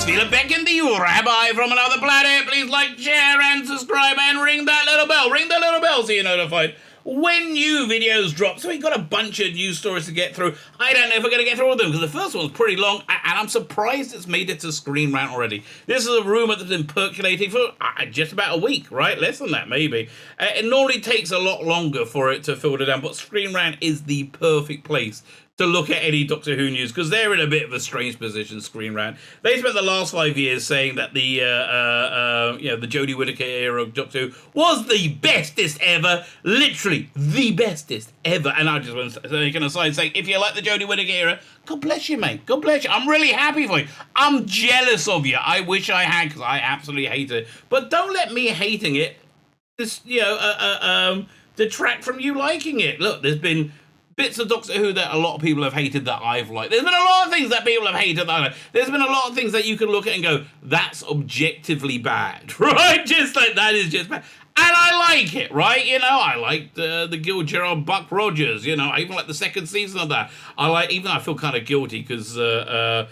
Tzvi Lebetkin, the Rabbi from another planet. Please like, share, and subscribe, and ring that little bell. Ring the little bell so you're notified when new videos drop. So we've got a bunch of news stories to get through. I don't know if we're going to get through all of them, because the first one's pretty long, and I'm surprised it's made it to Screen Rant already. This is a rumour that's been percolating for just about a week, right? Less than that, maybe. It normally takes a lot longer for it to filter down, but Screen Rant is the perfect place to look at any Doctor Who news, because they're in a bit of a strange position, Screen Rant. They spent the last 5 years saying that the Jodie Whittaker era of Doctor Who was the bestest ever, literally the bestest ever. And I just want to make an aside saying, if you like the Jodie Whittaker era, God bless you, mate. God bless you. I'm really happy for you. I'm jealous of you. I wish I had, because I absolutely hate it. But don't let me hating it detract from you liking it. Look, there's been bits of Doctor Who that a lot of people have hated that I've liked. There's been a lot of things that people have hated that I like. There's been a lot of things that you can look at and go, that's objectively bad, right? Just like, that is just bad. And I like it, right? You know, I liked the Gil Gerard Buck Rogers. You know, I even like the second season of that. I feel kind of guilty because, it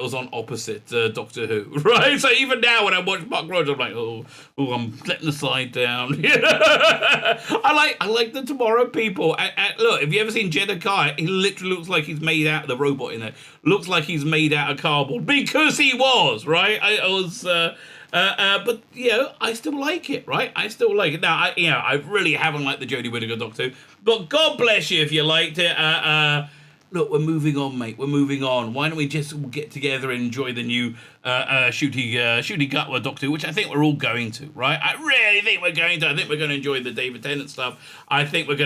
was on opposite Doctor Who, right? So even now when I watch Buck Rogers, I'm like, I'm letting the side down. I like the Tomorrow People. Look, have you ever seen Jedediah? He literally looks like he's made out, the robot in it, looks like he's made out of cardboard, because he was, right? But I still like it, right? I still like it. Now, I really haven't liked the Jodie Whittaker Doctor Who, but God bless you if you liked it. Look, we're moving on, mate. We're moving on. Why don't we just get together and enjoy the new Shooty Gutwa Doctor Who, which I think we're all going to, right? I really think we're going to. I think we're going to enjoy the David Tennant stuff. I think it's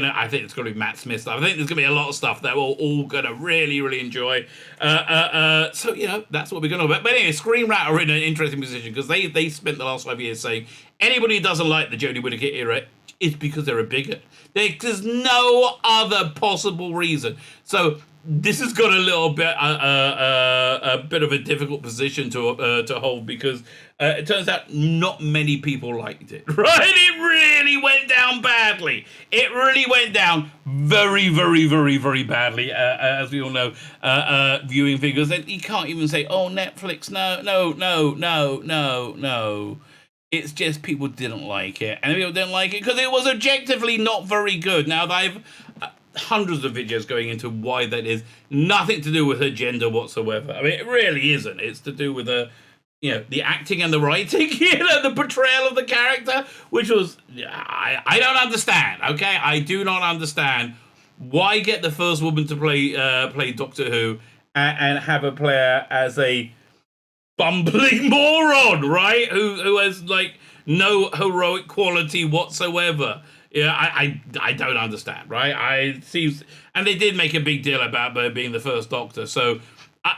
going to be Matt Smith stuff. I think there's going to be a lot of stuff that we're all going to really, really enjoy. So, that's what we're going to about. But anyway, Screen Rant are in an interesting position, because they spent the last 5 years saying anybody who doesn't like the Jodie Whittaker era is because they're a bigot. There's no other possible reason. So this has got a little bit a bit of a difficult position to hold, because it turns out not many people liked it, right? It really went down badly. It really went down very, very, very, very badly, as we all know, viewing figures. And you can't even say, oh, Netflix, no. It's just people didn't like it. And people didn't like it because it was objectively not very good. Now, they've hundreds of videos going into why that is. Nothing to do with her gender whatsoever. I mean, it really isn't. It's to do with the acting and the writing, the portrayal of the character, which was, I don't understand, okay? I do not understand why get the first woman to play Doctor Who and have her player as a bumbling moron, right? Who has like no heroic quality whatsoever. Yeah, I don't understand, right? And they did make a big deal about her being the first Doctor, so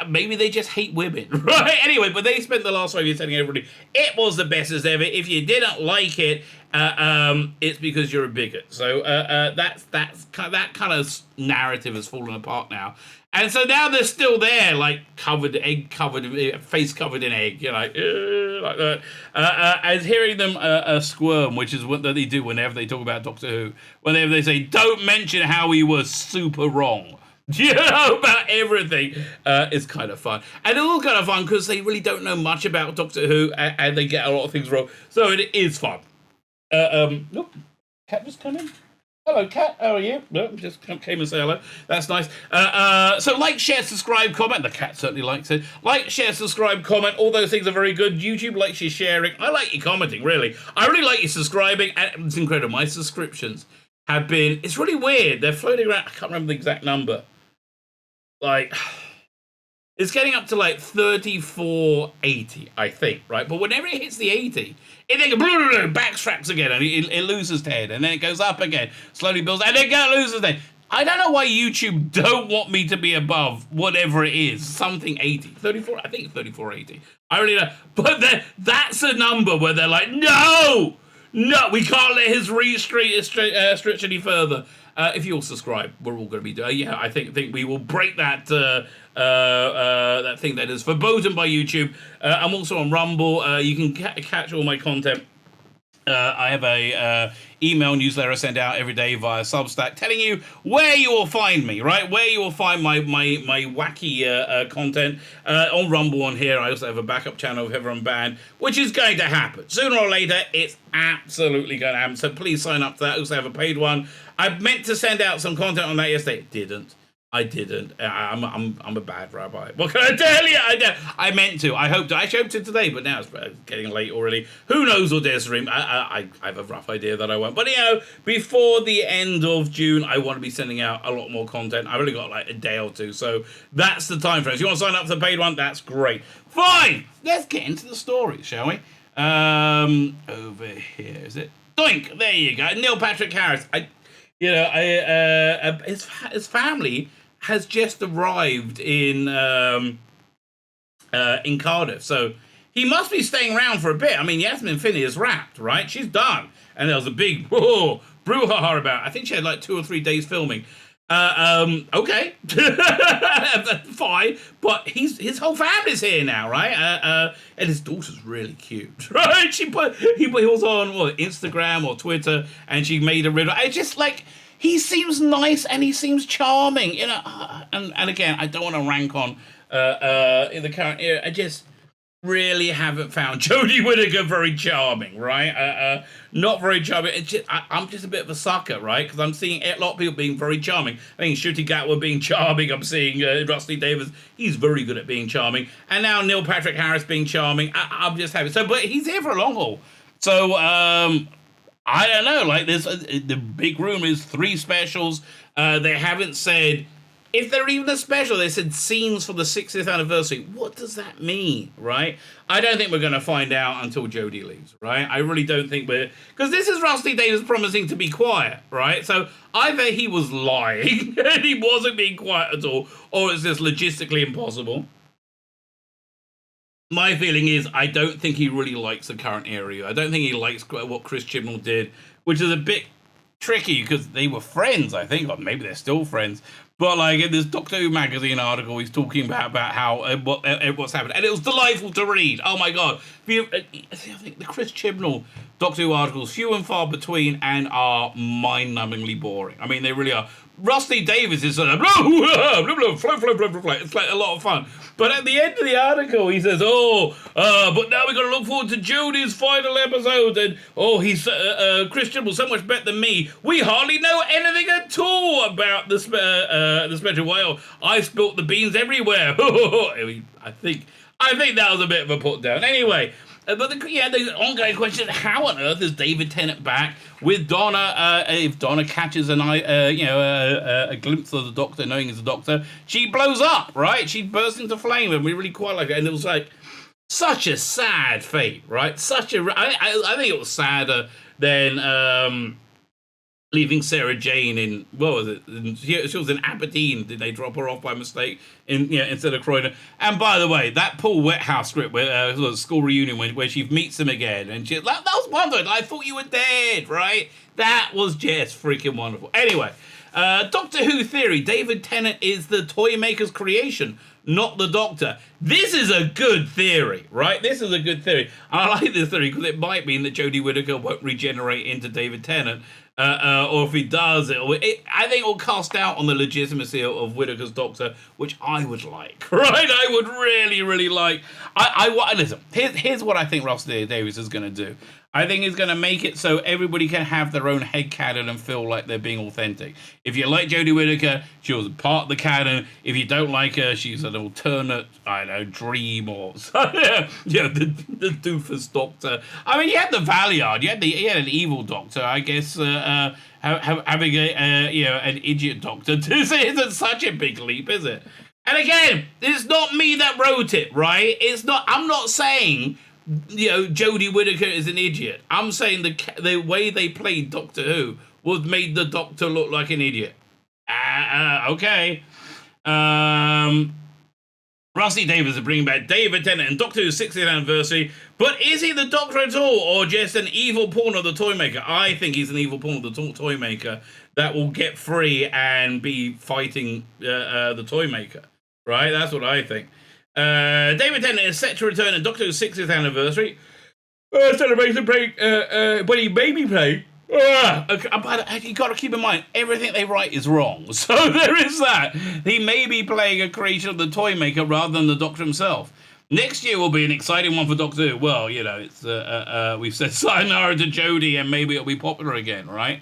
maybe they just hate women, right? Anyway, but they spent the last 5 years telling everybody it was the bestest ever. If you didn't like it, it's because you're a bigot. So that kind of narrative has fallen apart now. And so now they're still there, like face covered in egg, like that. And hearing them squirm, which is what they do whenever they talk about Doctor Who. Whenever they say, don't mention how he was super wrong, about everything, is kind of fun. And it's all kind of fun because they really don't know much about Doctor Who, and they get a lot of things wrong. So it is fun. Look, cat just come in. Hello, cat. How are you? No, just came and say hello. That's nice. So like, share, subscribe, comment. The cat certainly likes it. Like, share, subscribe, comment. All those things are very good. YouTube likes you sharing. I like you commenting, really. I really like you subscribing. And it's incredible. My subscriptions have been... It's really weird. They're floating around. I can't remember the exact number. Like... It's getting up to like 34.80, I think, right? But whenever it hits the 80, it then backstraps again, and it loses 10, and then it goes up again, slowly builds, and then it loses 10. I don't know why YouTube don't want me to be above whatever it is, something 80, 34. I think it's 34.80. I really don't. But that's a number where they're like, no, we can't let his reach stretch any further. If you all subscribe, we're all going to be doing. I think we will break that that thing that is verboten by YouTube. I'm also on Rumble. You can catch all my content I have a email newsletter I send out every day via Substack telling you where you will find me, right? Where you will find my wacky content on Rumble on here. I also have a backup channel of Everyone Band, which is going to happen. Sooner or later, it's absolutely going to happen. So please sign up to that. I also have a paid one. I meant to send out some content on that yesterday. Didn't. I didn't. I'm a bad rabbi. What can I tell you? I meant to. I hoped to. I actually hoped to today, but now it's getting late already. Who knows what their stream? I have a rough idea that I won't. But, before the end of June, I want to be sending out a lot more content. I've only got like a day or two, so that's the time frame. If you want to sign up for the paid one, that's great. Fine. Let's get into the story, shall we? Over here, is it? Doink. There you go. Neil Patrick Harris. His family has just arrived in Cardiff, so he must be staying around for a bit. I mean, Yasmin Finney is wrapped, right? She's done, and there was a big brouhaha about. I think she had like 2 or 3 days filming. Okay, fine, but his whole family's here now, right? And his daughter's really cute, right? He was on Instagram or Twitter, and she made a riddle. I just like. He seems nice and he seems charming, and again, I don't want to rank on in the current era. I just really haven't found Jodie Whittaker very charming, right? Not very charming. I'm just a bit of a sucker, right? Because I'm seeing a lot of people being very charming. I think Ncuti Gatwa being charming. I'm seeing Rusty Davis. He's very good at being charming. And now Neil Patrick Harris being charming. I'm just happy. So, but he's here for a long haul. So, I don't know, like this, the big room is 3 specials. They haven't said, if they're even a special, they said scenes for the 60th anniversary. What does that mean, right? I don't think we're going to find out until Jodie leaves, right? I really don't think because this is Rusty Davis promising to be quiet, right? So either he was lying and he wasn't being quiet at all, or it's just logistically impossible. My feeling is I don't think he really likes the current area. I don't think he likes what Chris Chibnall did, which is a bit tricky because they were friends, I think, or maybe they're still friends. But like in this Doctor Who magazine article, he's talking about how what's happened, and it was delightful to read. Oh my god! I think the Chris Chibnall Doctor Who articles few and far between and are mind-numbingly boring. I mean, they really are. Rusty Davis is sort of blah, blah, blah, blah, blah, blah, blah, blah. It's like a lot of fun. But at the end of the article, he says, but now we've got to look forward to Jodie's final episode. And, he's Chris Chibnall so much better than me. We hardly know anything at all about the special whale. I spilt the beans everywhere. I think that was a bit of a put down. Anyway, but the ongoing question is, how on earth is David Tennant back with Donna? If Donna catches a glimpse of the Doctor, knowing he's the Doctor, she blows up, right? She bursts into flame, and we really quite like it. And it was like such a sad fate, right? I think it was sadder than leaving Sarah Jane in, what was it? She was in Aberdeen. Did they drop her off by mistake instead of Croydon? And by the way, that Paul Wethouse script where school reunion where she meets him again, and that was wonderful. I thought you were dead, right? That was just freaking wonderful. Anyway, Doctor Who theory: David Tennant is the Toymaker's creation, not the Doctor. This is a good theory, right? This is a good theory. I like this theory because it might mean that Jodie Whittaker won't regenerate into David Tennant. Or if he does, I think it will cast doubt on the legitimacy of Whittaker's Doctor, which I would like, right? I would really, really like. Listen, here's what I think Ross Davies is going to do. I think he's going to make it so everybody can have their own headcanon and feel like they're being authentic. If you like Jodie Whittaker, she was part of the canon. If you don't like her, she's an alternate, dream or the doofus Doctor. I mean, you had the Valiard, you had an evil Doctor. I guess having an idiot Doctor isn't such a big leap, is it? And again, it's not me that wrote it, right? I'm not saying Jodie Whittaker is an idiot. I'm saying the way they played Doctor Who made the Doctor look like an idiot. Okay. Rusty Davis is bringing back David Tennant and Doctor Who's 60th anniversary. But is he the Doctor at all, or just an evil pawn of the Toymaker? I think he's an evil pawn of the Toymaker that will get free and be fighting the Toymaker. Right? That's what I think. David Tennant is set to return at Doctor Who's 60th anniversary. celebration break, but he made me play. Okay, but you got to keep in mind, everything they write is wrong. So there is that. He may be playing a creation of the Toymaker rather than the Doctor himself. Next year will be an exciting one for Doctor Who. Well, it's we've said sayonara to Jodie, and maybe it'll be popular again, right?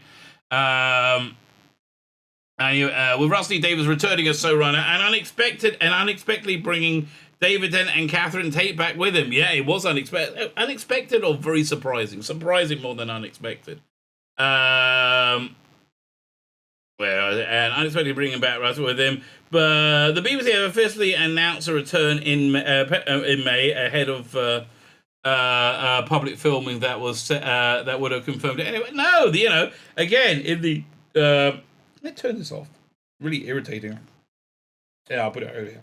With Rusty Davis returning as showrunner and unexpectedly bringing David Tennant and Catherine Tate back with him. Yeah, it was unexpected or very surprising more than unexpected. And unexpectedly bringing back Russell with him. But the BBC have officially announced a return in May ahead of public filming that would have confirmed it. Anyway, no, again in the let me turn this off. Really irritating. Yeah, I'll put it earlier.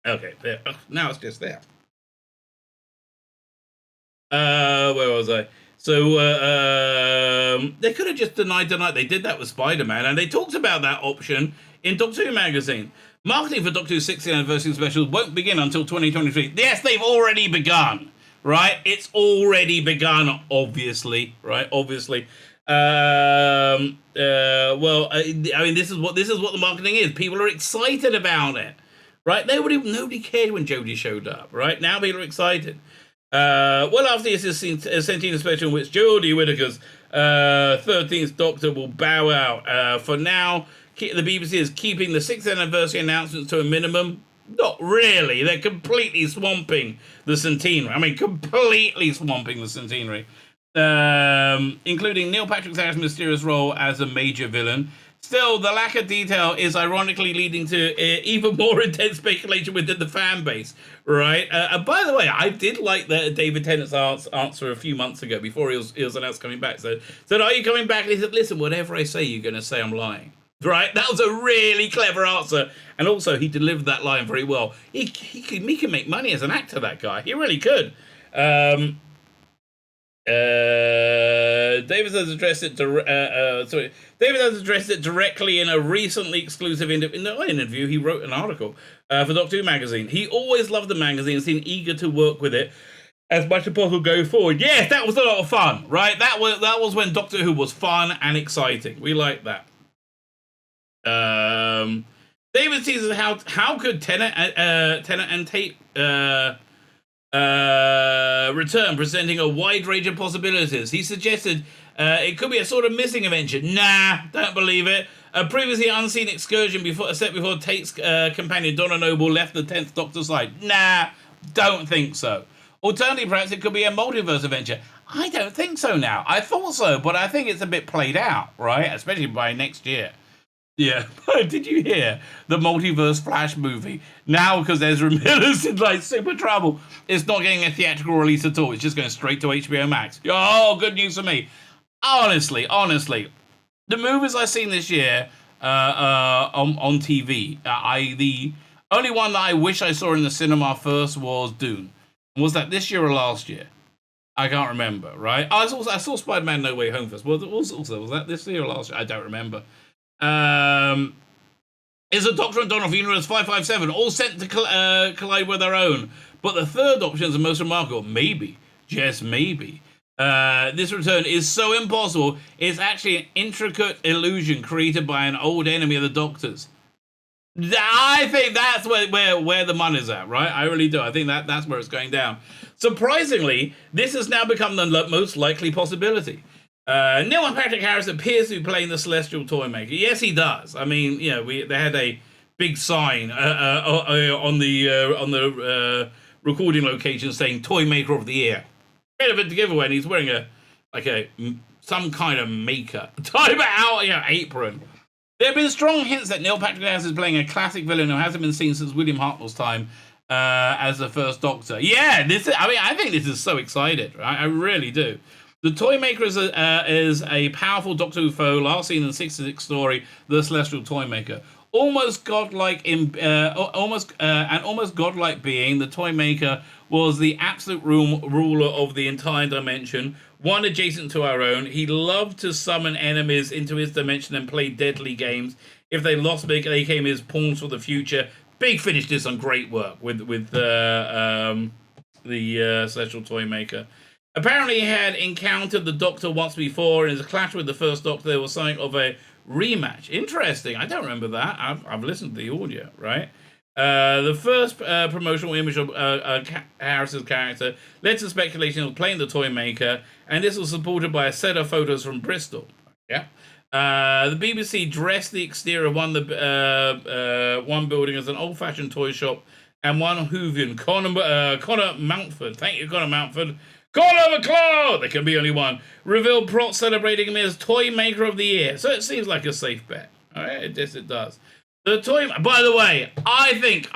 Okay, there. Now it's just there. Where was I? So they could have just denied. They did that with Spider-Man, and they talked about that option in Doctor Who magazine. Marketing for Doctor Who's 60th anniversary specials won't begin until 2023. Yes, they've already begun, right? It's already begun, obviously, right? Obviously. Well, I mean, this is what the marketing is. People are excited about it, right? Nobody cared when Jodie showed up, right? Now people are excited. Well, after this Sentina special in which Jodie Whittaker's 13th Doctor will bow out. For now, the BBC is keeping the 6th anniversary announcements to a minimum. Not really. They're completely swamping the centenary. I mean, completely swamping the centenary. Including Neil Patrick Harris' mysterious role as a major villain. Still, the lack of detail is ironically leading to even more intense speculation within the fan base, right? And by the way, I did like David Tennant's answer a few months ago before he was announced coming back. So, are you coming back? And he said, listen, whatever I say, you're going to say I'm lying. Right? That was a really clever answer. And also, he delivered that line very well. He can make money as an actor, that guy. He really could. David has addressed it directly in a recently exclusive interview. He wrote an article for Doctor Who magazine. He always loved the magazine and seemed eager to work with it as much as possible going forward. Yes, that was a lot of fun, right? That was when Doctor Who was fun and exciting. We liked that. David teases how could Tennant and Tate return, presenting a wide range of possibilities. He suggested it could be a sort of missing adventure. Nah, don't believe it. A previously unseen excursion before Tate's companion Donna Noble left the 10th Doctor's side. Nah, don't think so. Alternatively, perhaps it could be a multiverse adventure. I don't think so now. I thought so, but I think it's a bit played out, right? Especially by next year. Yeah, did you hear the multiverse Flash movie? Now, because Ezra Miller's in super trouble, it's not getting a theatrical release at all. It's just going straight to HBO Max. Oh, good news for me. Honestly, the movies I've seen this year on TV, the only one that I wish I saw in the cinema first was Dune. Was that this year or last year? I can't remember, right? I saw Spider-Man No Way Home first. Was that this year or last year? I don't remember. Is the Doctor and Donald for Universe 557 all set to collide with their own? But the third option is the most remarkable. Maybe, just maybe. This return is so impossible, it's actually an intricate illusion created by an old enemy of the Doctor's. I think that's where the money's at, right? I really do. I think that's where it's going down. Surprisingly, this has now become the most likely possibility. Neil Patrick Harris appears to be playing the Celestial Toymaker. Yes, he does. I mean, they had a big sign on the recording location saying Toymaker of the Year. Bit of a giveaway, and he's wearing some kind of maker type out apron. There have been strong hints that Neil Patrick Harris is playing a classic villain who hasn't been seen since William Hartnell's time as the first Doctor. Yeah, I think this is so exciting. Right? I really do. The Toymaker is a powerful Doctor Who foe, last seen in the 66 story, The Celestial Toymaker. Almost godlike being, the Toymaker was the absolute ruler of the entire dimension, one adjacent to our own. He loved to summon enemies into his dimension and play deadly games. If they lost, they became his pawns for the future. Big Finish did some great work with the Celestial Toymaker. Apparently, he had encountered the Doctor once before, and in his clash with the first Doctor, there was something of a rematch. Interesting. I don't remember that. I've listened to the audio, right? The first promotional image of Harris's character led to speculation of playing the Toymaker, and this was supported by a set of photos from Bristol. Yeah. The BBC dressed the exterior of one building as an old-fashioned toy shop, and one Whovian, Connor Mountford. Thank you, Connor Mountford. Connor McCloud! There can be only one. Revealed Prot celebrating him as Toymaker of the Year. So it seems like a safe bet. All right, yes, it does. The toy. By the way, I think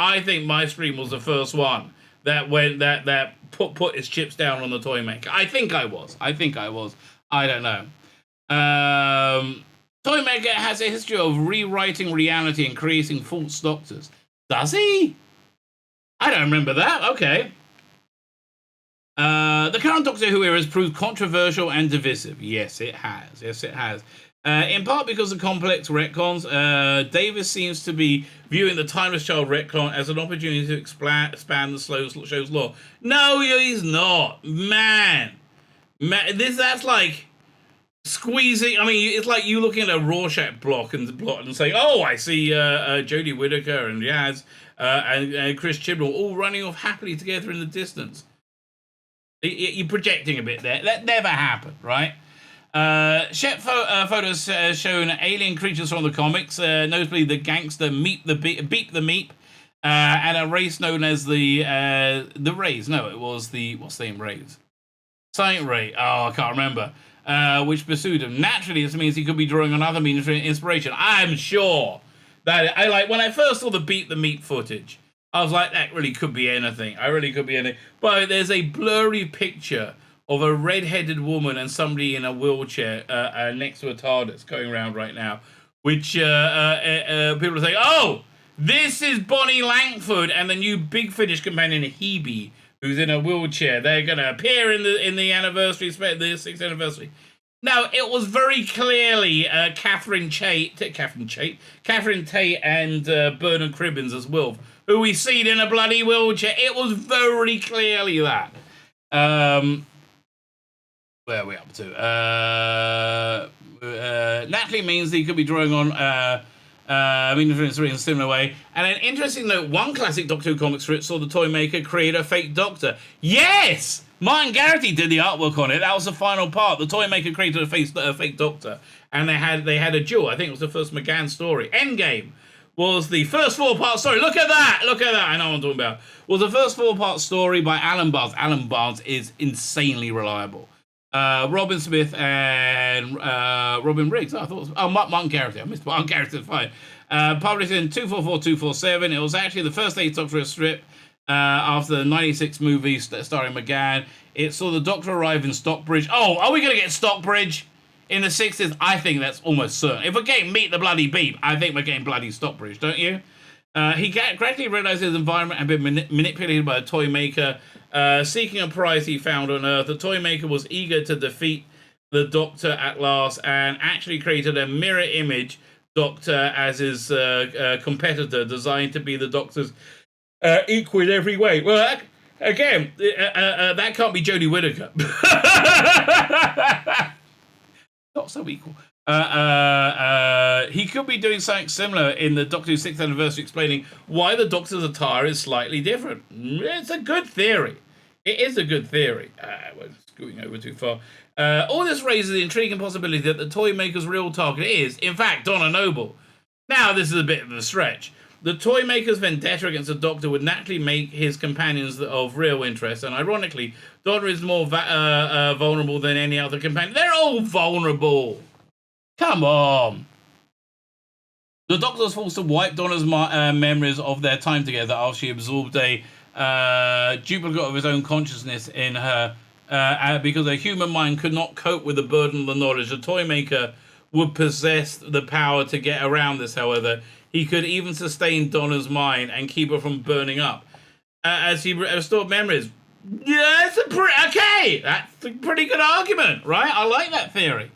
my stream was the first one that put its chips down on the Toymaker. I think I was. I don't know. Toymaker has a history of rewriting reality and creating false doctors. Does he? I don't remember that. Okay. The current Doctor Who era has proved controversial and divisive. Yes, it has. In part because of complex retcons, Davis seems to be viewing the Timeless Child retcon as an opportunity to expand the show's lore. No, he's not. Man, that's like squeezing. I mean, it's like you looking at a Rorschach block and saying, "Oh, I see Jodie Whittaker and Yaz and Chris Chibnall all running off happily together in the distance." You're projecting a bit there. That never happened, right? Shep photos shown alien creatures from the comics, notably the gangster Beep the Meep, and a race known as the Rays. No, it was what's the name? Rays. Saint Ray. Oh, I can't remember. Which pursued him. Naturally, this means he could be drawing on other means for inspiration. I'm sure that when I first saw the Beep the Meep footage, I was like, that really could be anything. But there's a blurry picture of a red-headed woman and somebody in a wheelchair next to a TARDIS going around right now, which people are saying, oh, this is Bonnie Langford and the new Big Finish companion Hebe, who's in a wheelchair. They're going to appear in the anniversary, the 6th anniversary. Now, it was very clearly Catherine Tate and Bernard Cribbins as Wilf, who we seen in a bloody wheelchair. It was very clearly that. Where are we up to? Naturally means that he could be drawing on influence in a similar way. And an interesting note, one classic Doctor Who comic strip saw the Toymaker create a fake Doctor. Yes! Martin Garrity did the artwork on it. That was the final part. The Toymaker created a fake Doctor. And they had a duel. I think it was the first McGann story. Endgame was the first 4-part story. Look at that. I know what I'm talking about. Was the first 4-part story by Alan Barnes. Alan Barnes is insanely reliable. Robin Smith and Robin Riggs. I thought it was, Martin Garrity. I missed Martin Garrity. Fine. Published in 244-247. It was actually the first 8th Doctor strip after the 96 movie starring McGann. It saw the Doctor arrive in Stockbridge. Oh, are we going to get Stockbridge in the 60s? I think that's almost certain. If we're getting Meet the Bloody Beep, I think we're getting bloody Stockbridge, don't you? He gradually realized his environment had been manipulated by a Toymaker. Seeking a prize he found on Earth, the Toymaker was eager to defeat the Doctor at last and actually created a mirror image Doctor as his competitor, designed to be the Doctor's equal in every way. Well, again, that can't be Jodie Whittaker. Not so equal. He could be doing something similar in the Doctor Who's 6th anniversary, explaining why the Doctor's attire is slightly different. It's a good theory. It is a good theory. We're scooting over too far. All this raises the intriguing possibility that the Toymaker's real target is, in fact, Donna Noble. Now, this is a bit of a stretch. The Toymaker's vendetta against the Doctor would naturally make his companions of real interest, and ironically, Donna is more vulnerable than any other companion. They're all vulnerable. Come on. The Doctor was forced to wipe Donna's memories of their time together after she absorbed a duplicate of his own consciousness in her, because a human mind could not cope with the burden of the knowledge. The Toymaker would possess the power to get around this, however. He could even sustain Donna's mind and keep her from burning up. As he restored memories. Yeah, that's a pretty good argument, right? I like that theory.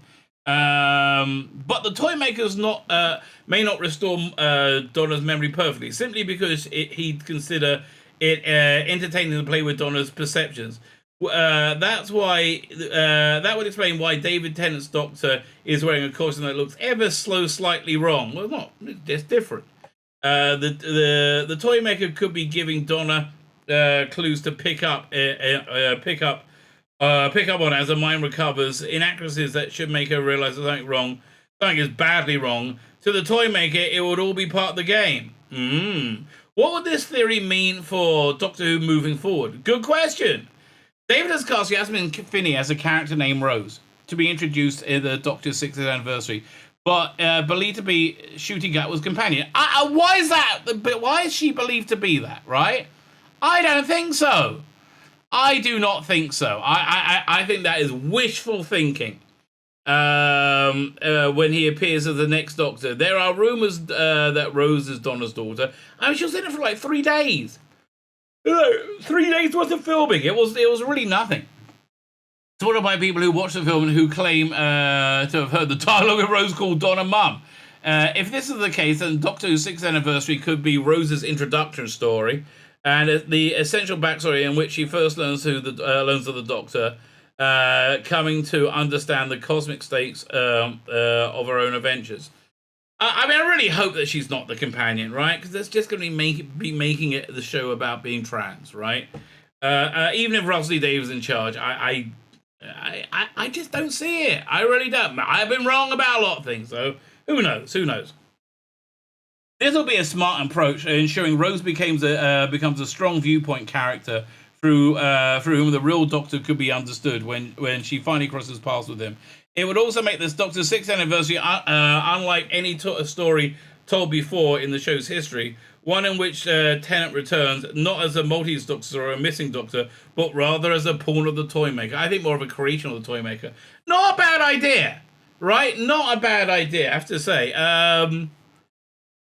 But the Toymaker's may not restore Donna's memory perfectly, simply because he'd consider it entertaining to play with Donna's perceptions. That's why that would explain why David Tennant's Doctor is wearing a costume that looks ever so slightly wrong. Well, not it's different. The Toymaker could be giving Donna clues to pick up on as her mind recovers inaccuracies that should make her realize that something wrong, something is badly wrong. To the Toymaker, it would all be part of the game. What would this theory mean for Doctor Who moving forward? Good question. David has cast Yasmin Finney as a character named Rose to be introduced in the Doctor's 60th anniversary, but believed to be Shooty Gatwa's companion. Why is that? Why is she believed to be that, right? I don't think so. I do not think so. I think that is wishful thinking. When he appears as the next Doctor, there are rumors that Rose is Donna's daughter. I mean, she was in it for like 3 days. 3 days worth of filming. It was really nothing. It's one of my people who watched the film and who claim to have heard the dialogue of Rose called Donna Mum. If this is the case, then Doctor Who's 6th anniversary could be Rose's introduction story, and the essential backstory in which she first learns of the Doctor, coming to understand the cosmic stakes of her own adventures. I mean, I really hope that she's not the companion, right? Because that's just going to be making it the show about being trans, right? Even if Rusty Davis is in charge, I just don't see it. I really don't. I've been wrong about a lot of things, so who knows? Who knows? This will be a smart approach, ensuring Rose becomes a strong viewpoint character through whom the real Doctor could be understood when she finally crosses paths with him. It would also make this Doctor's 6th anniversary unlike any story told before in the show's history, one in which Tennant returns not as a Maltese Doctor or a missing Doctor, but rather as a pawn of the Toymaker. I think more of a creation of the Toymaker. Not a bad idea, right? Not a bad idea, I have to say.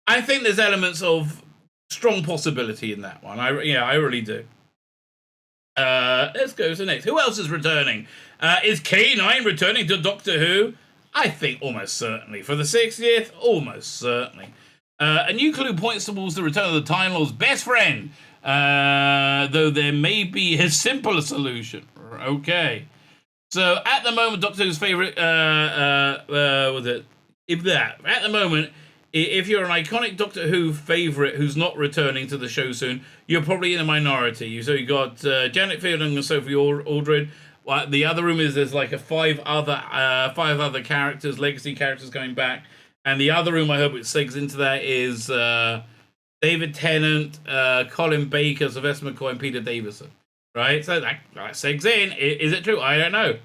I think there's elements of strong possibility in that one. I really do. Let's go to the next. Who else is returning? Is K-9 returning to Doctor Who? I think almost certainly. For the 60th, almost certainly. A new clue points towards the return of the Time Lord's best friend, though there may be a simpler solution. Okay. So, at the moment, Doctor Who's favourite, at the moment, if you're an iconic Doctor Who favourite who's not returning to the show soon, you're probably in a minority. So you got Janet Fielding and Sophie Aldred. The other room is there's like five other characters, legacy characters coming back. And the other room, I hope it segs into that, is David Tennant, Colin Baker, Sylvester McCoy, and Peter Davison. Right? So that segs in. Is it true? I don't know.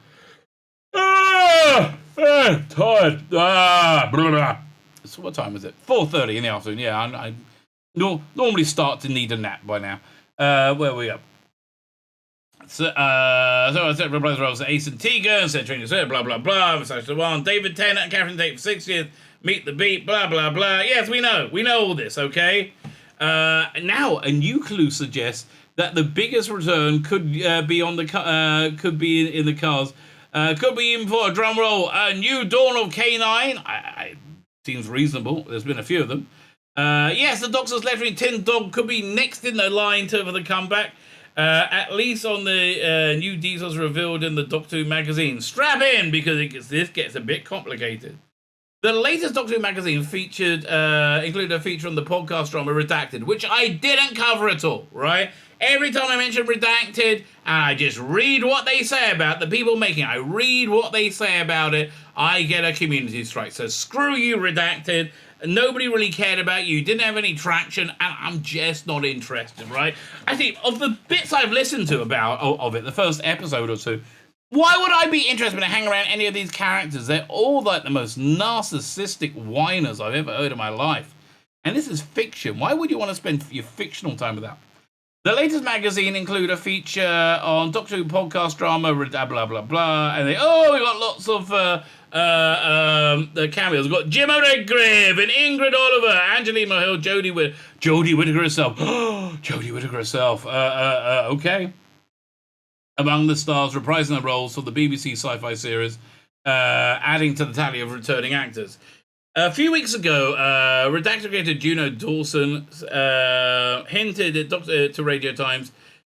Tired. Blah, blah. So what time is it? 4:30 in the afternoon. Yeah, I normally start to need a nap by now. Where are we up? So I said Brothers Rolls, Ace and Tegan, said Training Sir, blah blah blah. Versace One, David Tennant and Catherine Tate for 60th. Meet the Beat, blah blah blah. Yes, we know all this. Okay. Now a new clue suggests that the biggest return could be in the cars. Could be even for a drum roll. A new dawn of K-9. Seems reasonable. There's been a few of them. Yes, the Doctor's lettering Tin Dog could be next in the line for the comeback. At least on the new details revealed in the Doctor Who magazine. Strap in, because this gets a bit complicated. The latest Doctor Who magazine included a feature on the podcast drama Redacted, which I didn't cover at all, right? Every time I mention Redacted, and I just read what they say about the people making it, I read what they say about it, I get a community strike. So screw you, Redacted. Nobody really cared about you, didn't have any traction, and I'm just not interested, right? I think of the bits I've listened to of it, the first episode or two, why would I be interested in hanging around any of these characters? They're all like the most narcissistic whiners I've ever heard in my life. And this is fiction. Why would you want to spend your fictional time with that? The latest magazine include a feature on Doctor Who podcast drama, blah, blah, blah, blah. And we got lots of cameos. We've got Jim Redgrave and Ingrid Oliver, Angelina Hill, Jodie Whittaker herself. Jodie Whittaker herself. Okay. Among the stars reprising their roles for the BBC sci-fi series, adding to the tally of returning actors. A few weeks ago, redactor creator Juno Dawson hinted to Radio Times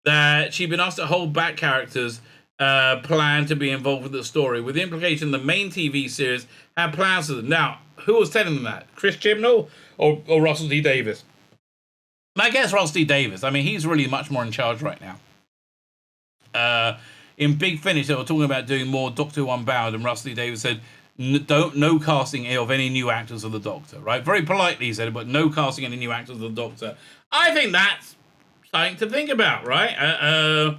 that she'd been asked to hold back characters plan to be involved with the story, with the implication the main TV series had plans for them. Now, who was telling them that? Chris Chibnall or Russell D. Davies? I guess Russell D. Davies. I mean, he's really much more in charge right now. In Big Finish, they were talking about doing more Doctor Who Unbound, and Russell D. Davies said, no casting of any new actors of the Doctor, right? Very politely he said it, but no casting any new actors of the Doctor. I think that's something to think about, right?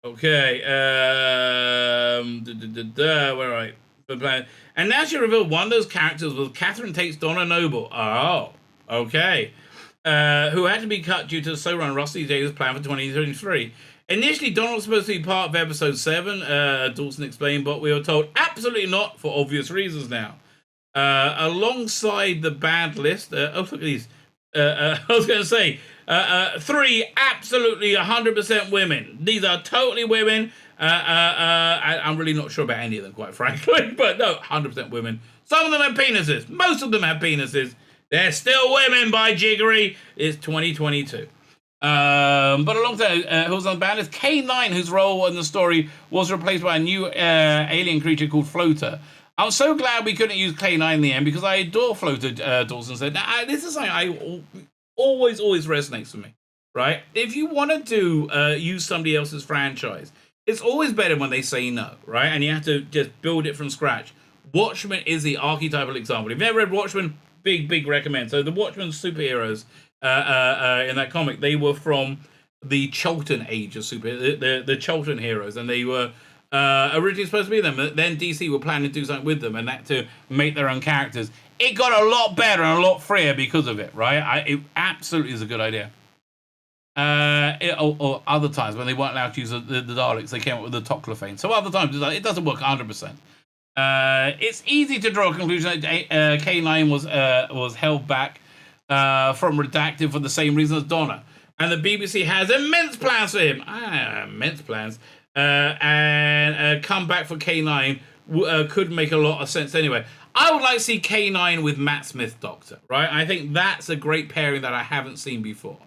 Okay. Where are I? And now she revealed one of those characters was Catherine Tate's Donna Noble. Oh, okay. Who had to be cut due to the showrunner Russell D. Davies' plan for 2023. Initially, Donna was supposed to be part of episode 7, Dawson explained, but we were told absolutely not for obvious reasons now. Alongside the bad list, look at these. I was going to say, 3 absolutely 100% women. These are totally women. I'm really not sure about any of them, quite frankly, but no, 100% women. Some of them have penises. Most of them have penises. They're still women, by jiggery. It's 2022. But alongside who's on the band is K-9, whose role in the story was replaced by a new alien creature called Floater. I'm so glad we couldn't use K-9 in the end because I adore Floater, Dawson said. Now, this is something I always resonates with me, right? If you want to do use somebody else's franchise, it's always better when they say no, right? And you have to just build it from scratch. Watchmen is the archetypal example. If you've never read Watchmen, big recommend. So the Watchmen superheroes in that comic, they were from the Cholton age of the Cholton heroes, and they were originally supposed to be them. Then DC were planning to do something with them, and that to make their own characters. It got a lot better and a lot freer because of it, right? It absolutely is a good idea. Or other times when they weren't allowed to use the Daleks, they came up with the Toclafane. So other times it doesn't work 100%. It's easy to draw a conclusion that K9 was held back from redacted for the same reason as Donna, and the BBC has immense plans for him. Immense plans, and come back for K9 could make a lot of sense anyway. I would like to see K9 with Matt Smith Doctor, right? I think that's a great pairing that I haven't seen before.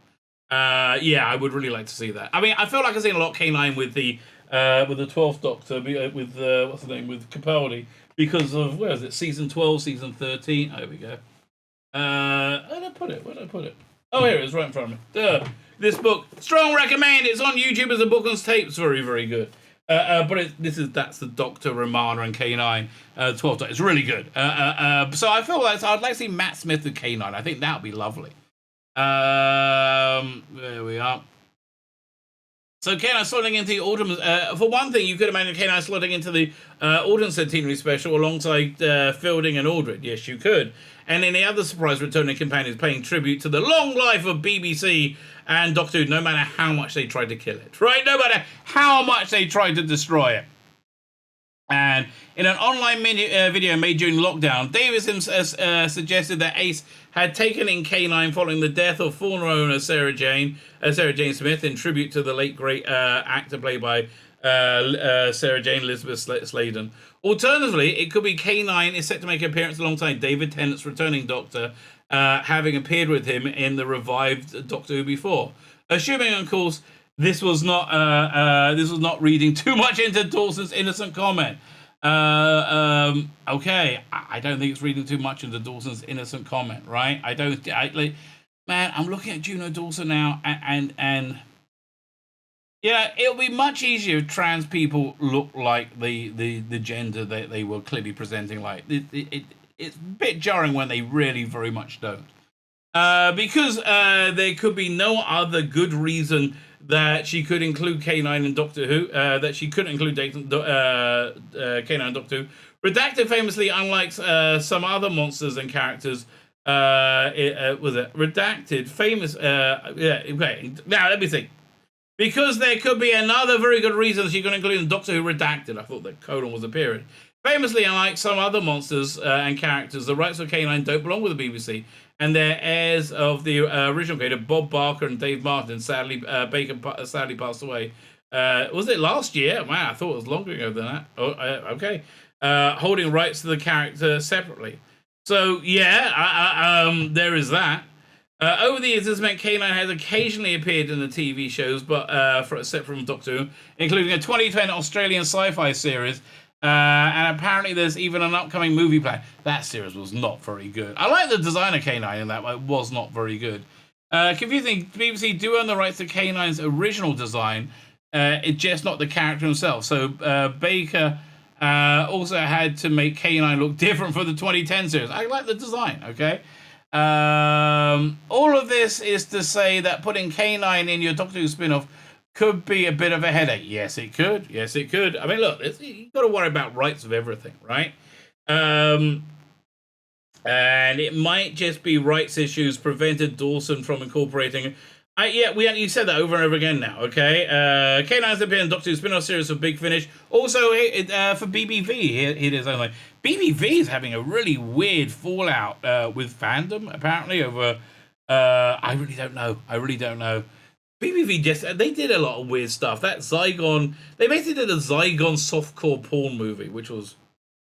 Yeah, I would really like to see that. I mean, I feel like I've seen a lot of K9 with the 12th Doctor, with what's the name, with Capaldi, because of, where is it, season 12, season 13. There we go. Where did I put it? Oh, here it is, right in front of me. Duh. This book, strong recommend. It's on YouTube as a book on tape. It's very, very good. But that's the Doctor, Romana, and K9, 12th Doctor. It's really good. So I feel like I'd like to see Matt Smith with K9. I think that would be lovely. There we are. So K9 slotting into the autumn. For one thing, you could imagine K9 slotting into the autumn centenary special alongside Fielding and Aldred. Yes, you could. And any other surprise returning companions paying tribute to the long life of BBC and Doctor Who, no matter how much they tried to kill it, right? No matter how much they tried to destroy it. And in an online video made during lockdown, Davis suggested that Ace had taken in K9 following the death of former owner Sarah Jane Smith, in tribute to the late great actor played by Sarah Jane Elizabeth Sladen. Alternatively, it could be K9 is set to make an appearance alongside David Tennant's returning Doctor, having appeared with him in the revived Doctor Who before. Assuming, of course, this was not reading too much into Dawson's innocent comment. Okay, I don't think it's reading too much into Dawson's innocent comment, right? Man, I'm looking at Juno Dawson now, and yeah, it'll be much easier if trans people look like the gender that they were clearly presenting like. It's a bit jarring when they really very much don't. Because there could be no other good reason that she could include K9 in Doctor Who, that she couldn't include K9 in Doctor Who. Redacted famously, unlike some other monsters and characters, was it? Redacted, famous, yeah, okay, now let me think. Because there could be another very good reason she could include in Doctor Who Redacted. I thought that colon was a period. Famously, unlike some other monsters and characters, the rights of K9 don't belong with the BBC, and they're heirs of the original creator, Bob Barker and Dave Martin. Sadly, Baker sadly passed away. Was it last year? Wow, I thought it was longer ago than that. Oh, okay. Holding rights to the character separately. So, yeah, there is that. Over the years, this meant K-9 has occasionally appeared in the TV shows, but except from Doctor Who, including a 2010 Australian sci-fi series, and apparently there's even an upcoming movie plan. That series was not very good. I like the design of K-9 in that, but it was not very good. Confusing, BBC do own the rights to K-9's original design, it's just not the character himself. So Baker also had to make K-9 look different for the 2010 series. I like the design, okay? All of this is to say that putting K-9 in your Doctor Who spin-off could be a bit of a headache. Yes, it could. Yes, it could. I mean, look, you've got to worry about rights of everything, right? And it might just be rights issues prevented Dawson from incorporating. You said that over and over again now, okay? K-9's appeared in Doctor Who spin-off series for Big Finish. Also, for BBV, it is only. BBV is having a really weird fallout with fandom, apparently, over... I really don't know. BBV they did a lot of weird stuff. That Zygon... They basically did a Zygon softcore porn movie, which was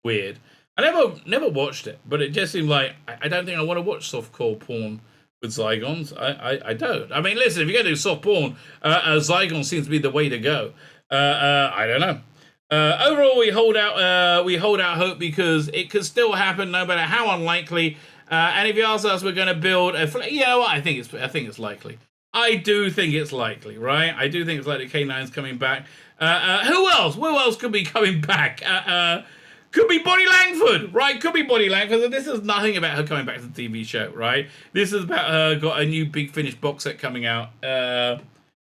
weird. I never watched it, but it just seemed like... I don't think I want to watch softcore porn with Zygons. I don't. I mean, listen, if you're going to do soft porn, Zygon seems to be the way to go. I don't know. Overall, we hold out hope because it could still happen, no matter how unlikely. And if you ask us, we're going to build a. You know what? I think it's likely. I do think it's likely, right? I do think it's likely K-9's coming back. Who else? Who else could be coming back? Could be Bonnie Langford, right? Could be Bonnie Langford. This is nothing about her coming back to the TV show, right? This is about her got a new Big Finish box set coming out.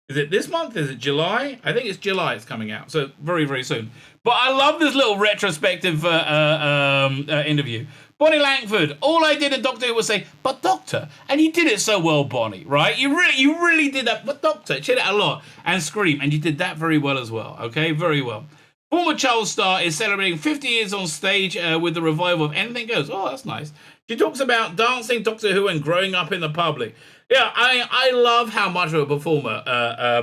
Is it this month? Is it July? I think it's July it's coming out. So very, very soon. But I love this little retrospective interview. Bonnie Langford, all I did in Doctor Who was say, but Doctor, and you did it so well, Bonnie, right? You really did that, but Doctor, she did it a lot. And Scream, and you did that very well as well, okay? Very well. Former child star is celebrating 50 years on stage with the revival of Anything Goes. Oh, that's nice. She talks about dancing Doctor Who and growing up in the public. Yeah, I love how much of a performer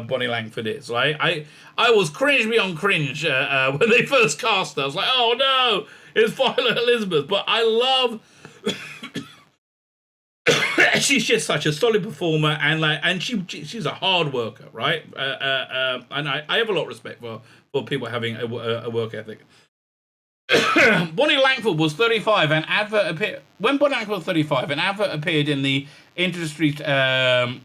Bonnie Langford is, right? I was cringe beyond cringe when they first cast her. I was like, oh no, it's Violet Elizabeth. But I love... she's just such a solid performer, and she's a hard worker, right? And I have a lot of respect for people having a work ethic. Bonnie Langford was 35, and advert appeared when Bonnie Langford was 35. An advert appeared in the industry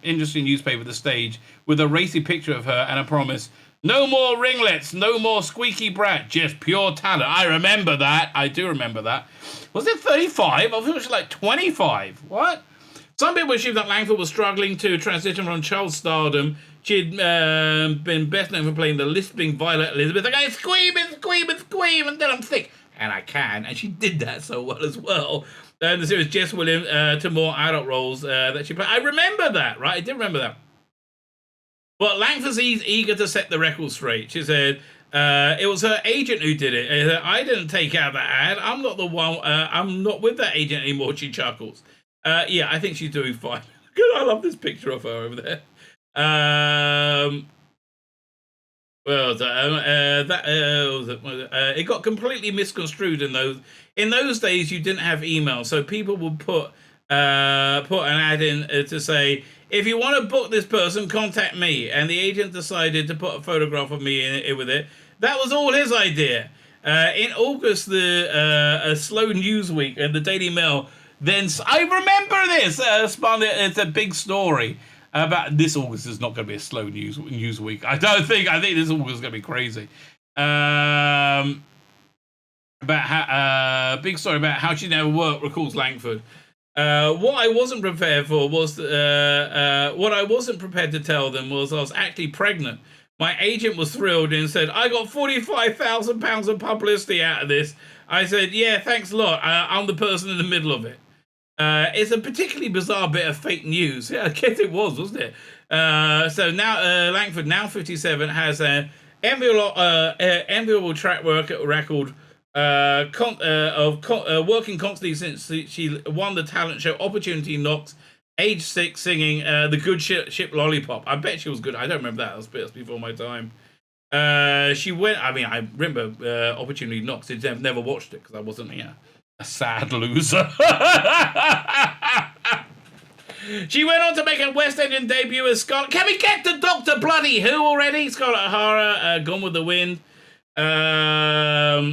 newspaper, The Stage, with a racy picture of her and a promise: no more ringlets, no more squeaky brat, just pure talent. I remember that. I do remember that. Was it 35? I thought it was like 25. What? Some people assume that Langford was struggling to transition from child stardom. She'd been best known for playing the lisping Violet Elizabeth. Like, scream until I'm sick. And I can. And she did that so well as well. And the series Jess Williams to more adult roles that she played. I remember that, right? I did remember that. But Langford's eager to set the record straight. She said it was her agent who did it. I didn't take out that ad. I'm not the one. I'm not with that agent anymore, she chuckles. Yeah, I think she's doing fine. I love this picture of her over there. It got completely misconstrued in those. In those days, you didn't have email, so people would put an ad in to say, if you want to book this person, contact me. And the agent decided to put a photograph of me in with it. That was all his idea. In August, the Slow Newsweek and the Daily Mail. Then I remember this. It's a big story about this. August is not going to be a slow news week. I think this August is going to be crazy. About how big story about how she never worked. Recalls Langford. What I wasn't prepared for was what I wasn't prepared to tell them was I was actually pregnant. My agent was thrilled and said, I got £45,000 of publicity out of this. I said, yeah, thanks a lot. I'm the person in the middle of it. It's a particularly bizarre bit of fake news. Yeah, I guess it was, wasn't it? So now Langford, now 57, has an enviable track record of working constantly since she won the talent show Opportunity Knocks, age 6, singing The Good Ship Lollipop. I bet she was good. I don't remember that. That's before my time. She went. I mean, I remember Opportunity Knocks. I've never watched it because I wasn't a sad loser. She went on to make a West Indian debut as Scarlett. Can we get to Doctor Bloody Who already? Scarlett O'Hara, Gone with the Wind,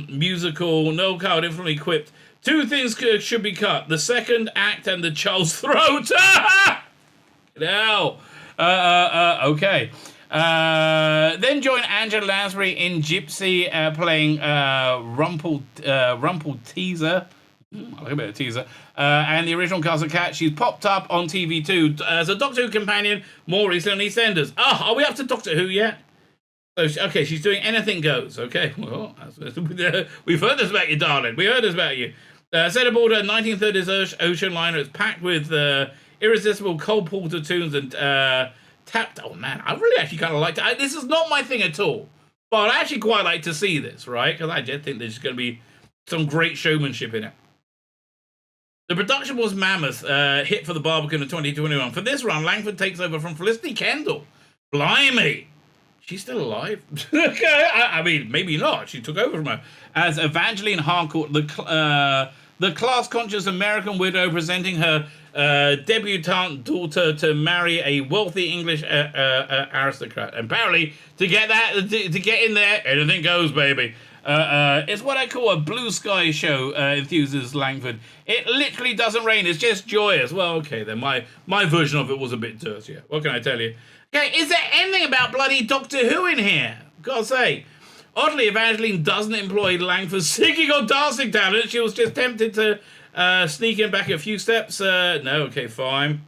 musical. Noel Coward infinitely quipped, 2 things should be cut: the second act and the child's throat. No. Okay. Then joined Angela Lansbury in Gypsy, playing Rumple Teaser. I like a bit of teaser. And the original cast of Cat. She's popped up on TV too as a Doctor Who companion, more recently EastEnders. Oh, are we up to Doctor Who yet? So, okay, she's doing Anything Goes. Okay, well, we've heard this about you, darling. We heard this about you. Set aboard a 1930s ocean liner. It's packed with irresistible Cole Porter tunes and tapped. Oh, man, I really actually kind of liked it. This is not my thing at all. But I actually quite like to see this, right? Because I just think there's going to be some great showmanship in it. The production was mammoth, hit for the Barbican in 2021. For this run, Langford takes over from Felicity Kendall. Blimey! She's still alive? Okay, I mean, maybe not. She took over from her. As Evangeline Harcourt, the class-conscious American widow presenting her debutante daughter to marry a wealthy English aristocrat. And apparently, to get in there, anything goes, baby. It's what I call a blue sky show, enthuses Langford. It literally doesn't rain, it's just joyous. Well, okay, then my version of it was a bit dirtier. What can I tell you? Okay, is there anything about bloody Doctor Who in here? Gotta say. Oddly, Evangeline doesn't employ Langford's singing or dancing talent. She was just tempted to sneak in back a few steps. No, okay, fine.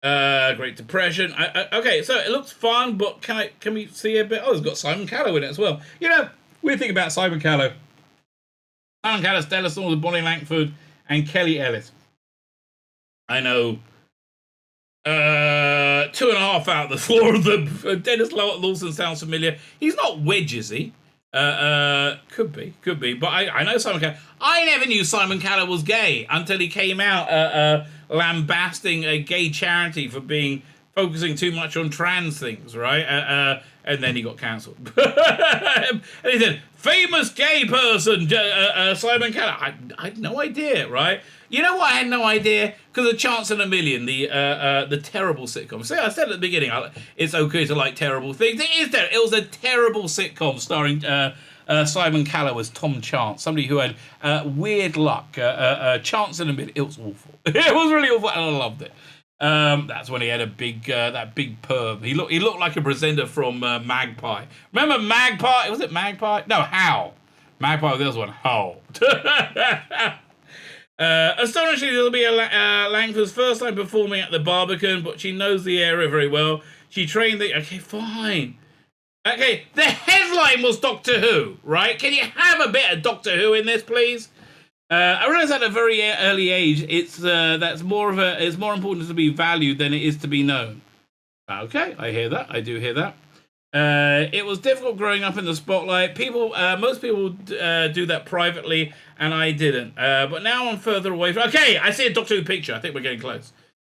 Great Depression. Okay, so it looks fun, but can we see a bit? Oh, it's got Simon Callow in it as well. You know, weird thing about Simon Callow. Simon Callow, Stella Storms, Bonnie Langford, and Kelly Ellis. I know 2.5 out of the 4 of them. Dennis Lawson sounds familiar. He's not Wedge, is he? Could be. But I know Simon Callow. I never knew Simon Callow was gay until he came out lambasting a gay charity for focusing too much on trans things, right? And then he got cancelled. And he said, famous gay person, Simon Callow. I had no idea, right? You know what I had no idea? Because of Chance in a Million, the terrible sitcom. See, I said at the beginning, it's okay to like terrible things. It is there. It was a terrible sitcom starring Simon Callow as Tom Chance, somebody who had weird luck. Chance in a Million. It was awful. It was really awful, and I loved it. That's when he had that big perm. He looked like a presenter from Magpie. Remember Magpie? Was it Magpie? No, How. Magpie was the other one. How. Astonishingly, it'll be Langford's first time performing at the Barbican, but she knows the area very well. She trained okay, fine. Okay, the headline was Doctor Who, right? Can you have a bit of Doctor Who in this, please? I realize at a very early age, it's more important to be valued than it is to be known. Okay, I hear that. I do hear that. It was difficult growing up in the spotlight. Most people do that privately, and I didn't. But now I'm further away from... Okay, I see a Doctor Who picture. I think we're getting close.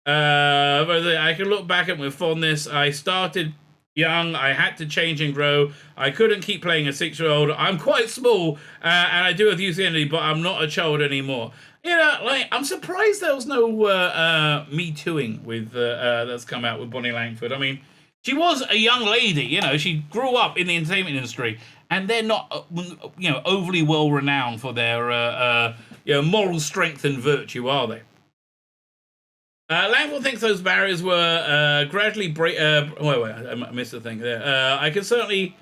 But I can look back at it with fondness. I started young. I had to change and grow. I couldn't keep playing a 6-year-old. I'm quite small, and I do have youth energy, but I'm not a child anymore. You know, like, I'm surprised there was no Me Tooing with that's come out with Bonnie Langford. I mean, she was a young lady, you know, she grew up in the entertainment industry, and they're not, overly well renowned for their, moral strength and virtue, are they? Langford thinks those barriers were gradually wait, I missed the thing there. I can certainly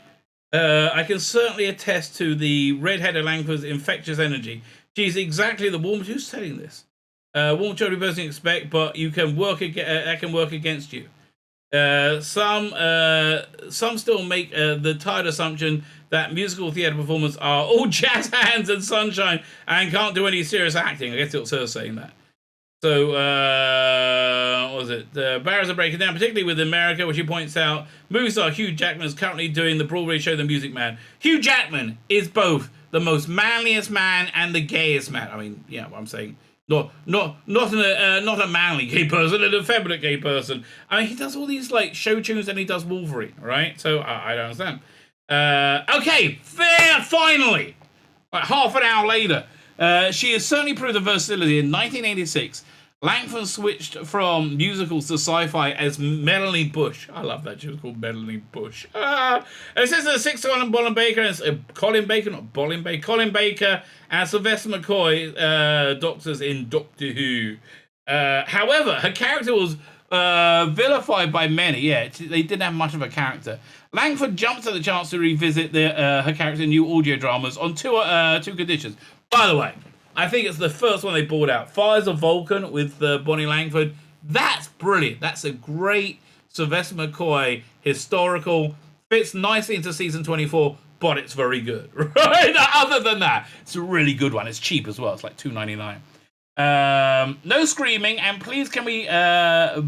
attest to the red-headed Langford's infectious energy. She's exactly the woman who's saying this. Woman every person expect, but that can work against you. Some still make the tired assumption that musical theatre performers are all jazz hands and sunshine and can't do any serious acting. I guess it was her saying that. So, what was it? The barriers are breaking down, particularly with America, which he points out. Movie star Hugh Jackman is currently doing the Broadway show The Music Man. Hugh Jackman is both the most manliest man and the gayest man. I mean, yeah, what I'm saying. Not a manly gay person, an effeminate gay person. I mean, he does all these like show tunes and he does Wolverine, right? So I don't understand. Okay, finally, like half an hour later, she has certainly proved the versatility. In 1986, Langford switched from musicals to sci-fi as Melanie Bush. I love that she was called Melanie Bush. It says the sixth one, Colin Baker, and Colin Baker, not Bolin Baker, Colin Baker, and Sylvester McCoy, doctors in Doctor Who. However, her character was vilified by many. Yeah, they didn't have much of a character. Langford jumped at the chance to revisit her character in new audio dramas on two conditions. By the way, I think it's the first one they brought out. Fires of Vulcan with Bonnie Langford. That's brilliant. That's a great Sylvester McCoy historical. Fits nicely into season 24, but it's very good. Right? Other than that, it's a really good one. It's cheap as well. It's like $2.99. No screaming, and please can we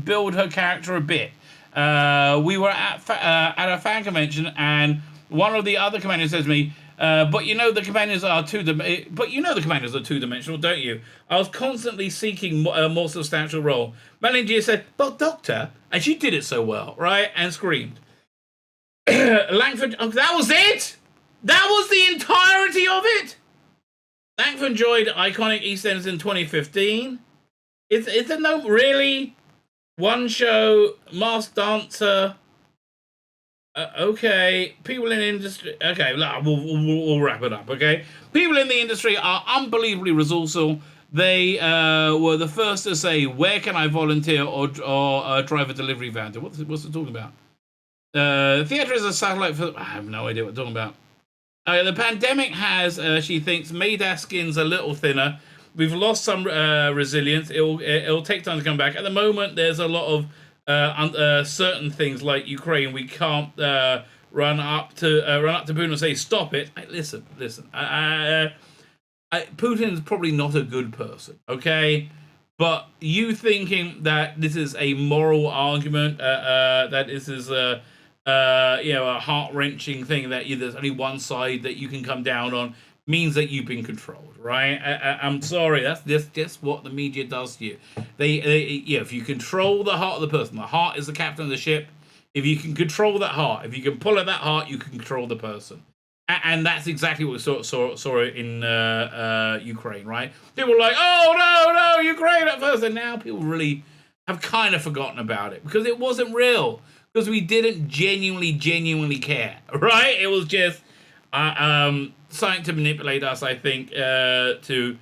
build her character a bit. We were at a fan convention, and one of the other commanders says to me, but you know the commanders are two-dimensional, don't you? I was constantly seeking a more substantial role. Melanie G said, "But Doctor," and she did it so well, right? And screamed. Langford, oh, that was it. That was the entirety of it. Langford enjoyed iconic EastEnders in 2015. Is there no really one show, Masked Dancer? Okay, people in the industry. Okay, we'll wrap it up. Okay, people in the industry are unbelievably resourceful. They were the first to say, "Where can I volunteer or drive a delivery van to?" What's it talking about? Theatre is a satellite for. I have no idea what they're talking about. The pandemic has, she thinks, made our skins a little thinner. We've lost some resilience. It'll take time to come back. At the moment, there's a lot of certain things like Ukraine. We can't run up to Putin and say stop it. Listen. Putin's probably not a good person, okay? But you thinking that this is a moral argument, that this is a heart-wrenching thing, that there's only one side that you can come down on, means that you've been controlled, right? I'm sorry, that's just what the media does to you. If you control the heart of the person, the heart is the captain of the ship. If you can control that heart, if you can pull at that heart, you can control the person. And that's exactly what we saw in Ukraine, right? People were like, "Oh no, Ukraine" at first, and now people really have kind of forgotten about it because it wasn't real. Because we didn't genuinely care, right? It was just something to manipulate us, I think, to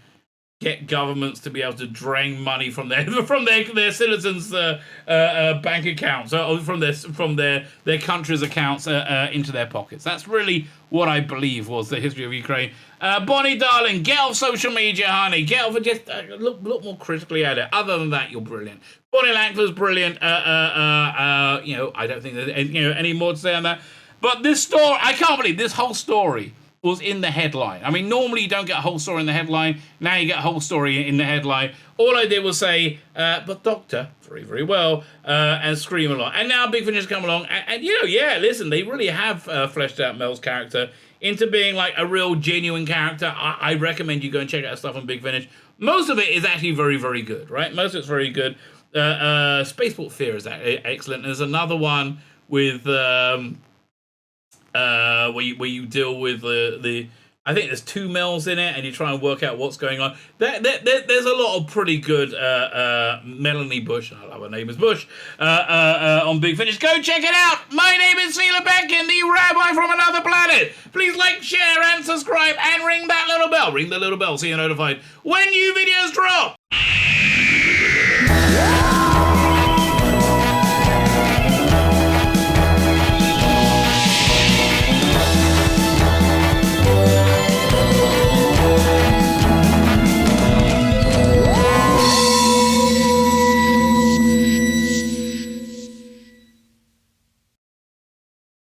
get governments to be able to drain money from their citizens' bank accounts, or from their country's accounts into their pockets. That's really what I believe was the history of Ukraine. Bonnie, darling, get off social media, honey. Get off and just look more critically at it. Other than that, you're brilliant. Bonnie Langford's brilliant. I don't think there's any more to say on that. But this story, I can't believe this whole story was in the headline. I mean, normally you don't get a whole story in the headline. Now you get a whole story in the headline. All I did was say, but Doctor, very, very well, and scream a lot. And now Big Finish come along. And listen, they really have fleshed out Mel's character into being like a real genuine character. I recommend you go and check out stuff on Big Finish. Most of it is actually very, very good, right? Most of it's very good. Spaceport Fear is excellent. There's another one with where you deal with the I think there's two Mels in it, and you try and work out what's going on. There's a lot of pretty good Melanie Bush, I love her name is Bush, on Big Finish. Go check it out. My name is Tzvi Lebetkin, the Rabbi from another planet. Please like, share, and subscribe, and ring that little bell. Ring the little bell so you're notified when new videos drop.